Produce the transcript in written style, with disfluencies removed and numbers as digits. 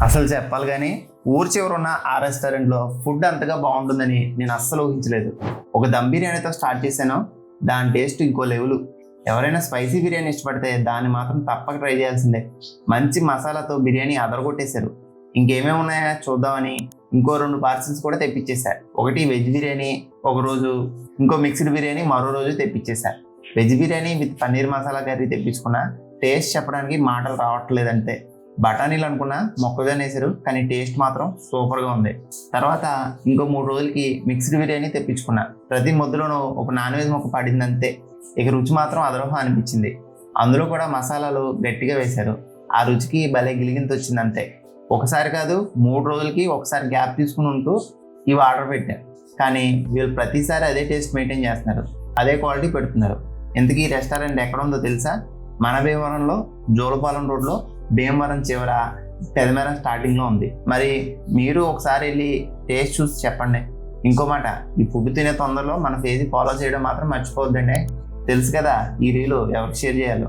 అసలు చెప్పాలి కానీ ఊరి చివరున్న ఆ రెస్టారెంట్లో ఫుడ్ అంతగా బాగుంటుందని నేను అస్సలు ఊహించలేదు. ఒక దమ్ బిర్యానీతో స్టార్ట్ చేశాను. దాని టేస్ట్ ఇంకో లెవెల్. ఎవరైనా స్పైసీ బిర్యానీ ఇష్టపడితే దాన్ని మాత్రం తప్పక ట్రై చేయాల్సిందే. మంచి మసాలాతో బిర్యానీ అదరగొట్టేశారు. ఇంకేమేమి ఉన్నాయా చూద్దామని ఇంకో 2 పార్సిల్స్ కూడా తెప్పించేశారు. ఒకటి వెజ్ బిర్యానీ ఒక రోజు, ఇంకో మిక్స్డ్ బిర్యానీ మరో రోజు తెప్పించేశారు. Veg biryani with paneer masala curry తెప్పించుకున్నా. టేస్ట్ చెప్పడానికి మాటలు రావట్లేదంటే. బఠానీలు అనుకున్నా మొక్కజొన్న వేసారు, కానీ టేస్ట్ మాత్రం సూపర్గా ఉంది. తర్వాత ఇంకో 3 రోజులకి మిక్స్డ్ బిర్యానీ తెప్పించుకున్నా. ప్రతి ముద్దలోనూ ఒక నాన్ వెజ్ మొక్క పడిందంతే. ఇక రుచి మాత్రం అదరోహం అనిపించింది. అందులో కూడా మసాలాలు గట్టిగా వేశారు. ఆ రుచికి భలే గిలిగింత వచ్చిందంతే. ఒకసారి కాదు 3 రోజులకి ఒకసారి గ్యాప్ తీసుకుని ఉంటూ ఇవి ఆర్డర్ పెట్టారు. కానీ వీళ్ళు ప్రతిసారి అదే టేస్ట్ మెయింటైన్ చేస్తున్నారు, అదే క్వాలిటీ పెడుతున్నారు. ఇంతకీ ఈ రెస్టారెంట్ ఎక్కడ ఉందో తెలుసా? మన భీమవరంలో జోలపాలెం రోడ్లో భీమవరం చివర పెదమేరం స్టార్టింగ్లో ఉంది. మరి మీరు ఒకసారి వెళ్ళి టేస్ట్ చూసి చెప్పండి. ఇంకో మాట, ఈ ఫుడ్ తినే తొందరలో మన పేజీ ఫాలో చేయడం మాత్రం మర్చిపోవద్దండి. తెలుసు కదా ఈ రీలు ఎవరికి షేర్ చేయాలో.